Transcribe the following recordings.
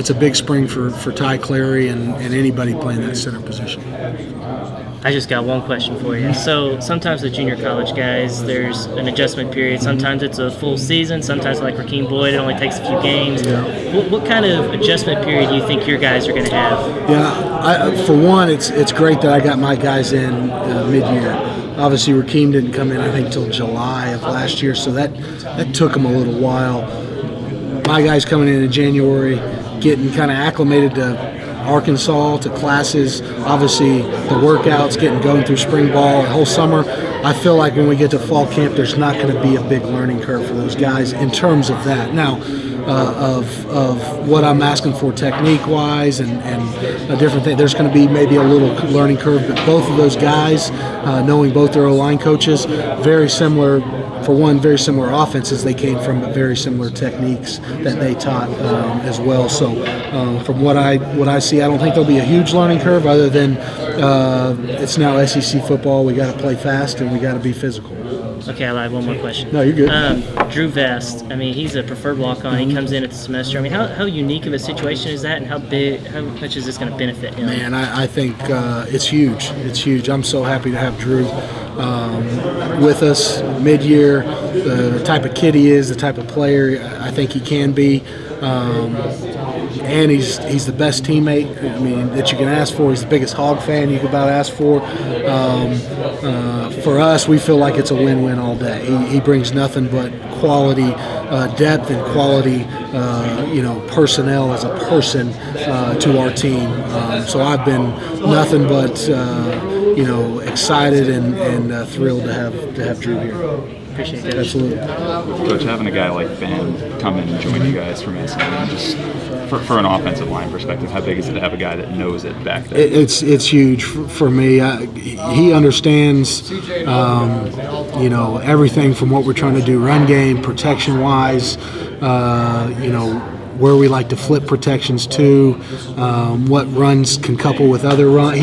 it's a big spring for Ty Clary and anybody playing that center position. I just got one question for you. So sometimes with junior college guys, there's an adjustment period. Sometimes it's a full season. Sometimes, like Rakeem Boyd, it only takes a few games. Yeah. What kind of adjustment period do you think your guys are going to have? Yeah, for one, it's great that I got my guys in mid-year. Obviously, Rakeem didn't come in, I think, till July of last year, so that took him a little while. My guys coming in January, getting kind of acclimated to Arkansas, to classes, obviously the workouts, going through spring ball, the whole summer. I feel like when we get to fall camp, there's not going to be a big learning curve for those guys in terms of that. Now, of what I'm asking for technique-wise and a different thing, there's going to be maybe a little learning curve, but both of those guys, knowing both their O-line coaches, very similar. For one, very similar offenses they came from, but very similar techniques that they taught as well. So from what I see, I don't think there'll be a huge learning curve other than it's now SEC football. We got to play fast and we got to be physical. Okay, I lied. One more question. No, you're good. Drew Vest, I mean, he's a preferred walk-on. He comes in at the semester. I mean, how unique of a situation is that, and how much is this going to benefit him? Man, I think it's huge. It's huge. I'm so happy to have Drew with us mid-year. The type of kid he is, the type of player I think he can be. And he's the best teammate, I mean, that you can ask for. He's the biggest Hog fan you could about ask for. For us, we feel like it's a win-win all day. He brings nothing but quality depth and quality, personnel as a person to our team. So I've been nothing but, excited and thrilled to have Drew here. Appreciate that. Absolutely. Coach, having a guy like Ben come in and join you guys from SEC, just for an offensive line perspective, how big is it to have a guy that knows it back there? It's huge for me. He understands, everything from what we're trying to do, run game, protection-wise, where we like to flip protections to, what runs can couple with other runs.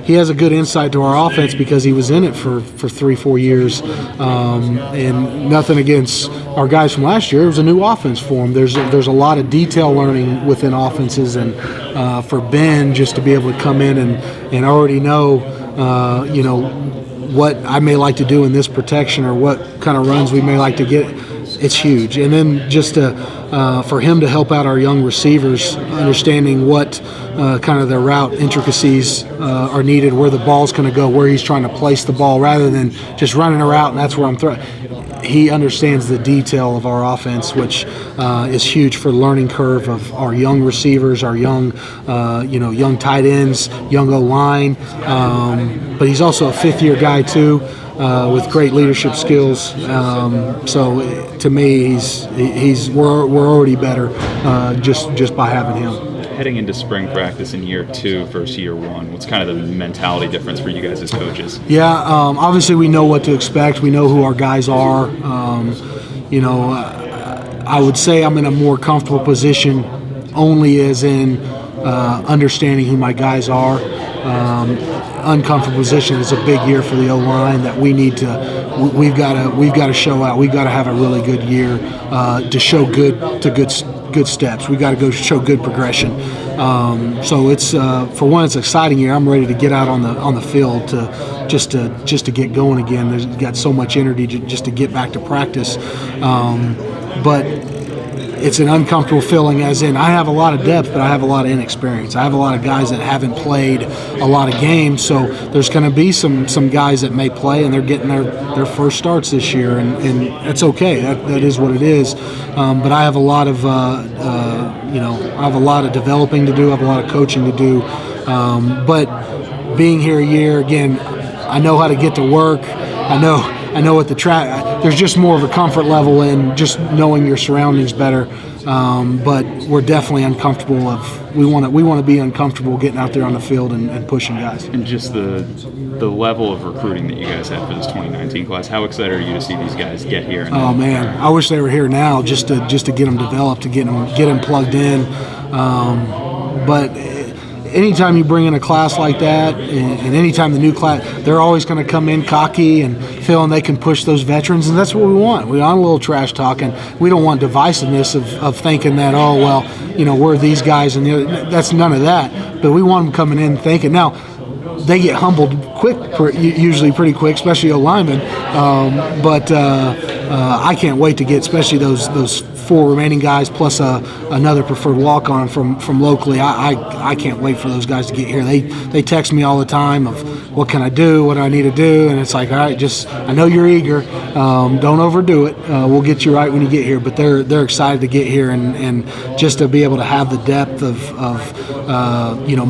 He has a good insight to our offense because he was in it for 3-4 years. And nothing against our guys from last year. It was a new offense for him. There's a lot of detail learning within offenses, and for Ben just to be able to come in and already know, what I may like to do in this protection or what kind of runs we may like to get. It's huge. And then just for him to help out our young receivers, understanding what kind of their route intricacies are needed, where the ball's going to go, where he's trying to place the ball, rather than just running a route and that's where I'm throwing. He understands the detail of our offense, which is huge for the learning curve of our young receivers, our young tight ends, young O-line. But he's also a fifth-year guy too. With great leadership skills, so to me, we're already better just by having him. Heading into spring practice in year 2 versus year 1, what's kind of the mentality difference for you guys as coaches? Yeah, obviously we know what to expect. We know who our guys are. I would say I'm in a more comfortable position only as in understanding who my guys are. Uncomfortable position is a big year for the O-line that we've got to show out. We've got to have a really good year to show good steps. We've got to go show good progression. So it's for one, it's an exciting year. I'm ready to get out on the field just to get going again. There's got so much energy just to get back to practice, but it's an uncomfortable feeling as in I have a lot of depth, but I have a lot of inexperience. I have a lot of guys that haven't played a lot of games, so there's going to be some guys that may play, and they're getting their first starts this year, and it's okay. That is what it is. But I have a lot of I have a lot of developing to do. I have a lot of coaching to do. But being here a year again, I know how to get to work. I know what the track. There's just more of a comfort level in just knowing your surroundings better. But we're definitely uncomfortable. We want to be uncomfortable getting out there on the field and pushing guys. And just the level of recruiting that you guys had for this 2019 class. How excited are you to see these guys get here? Oh man, I wish they were here now just to get them developed, to get them plugged in. But anytime you bring in a class like that, and anytime the new class, they're always going to come in cocky and feeling they can push those veterans, and that's what we want. We want a little trash talk, and we don't want divisiveness of thinking that, oh, well, we're these guys, and that's none of that. But we want them coming in thinking. Now, they get humbled quick, usually pretty quick, especially O-linemen. But I can't wait to get, especially those 4 remaining guys plus another preferred walk-on from locally. I can't wait for those guys to get here. They text me all the time of what can I do, what do I need to do, and it's like, all right, I know you're eager. Don't overdo it. We'll get you right when you get here. But they're excited to get here and just to be able to have the depth of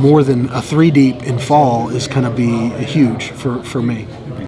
more than a 3 deep in fall is going to be huge for me.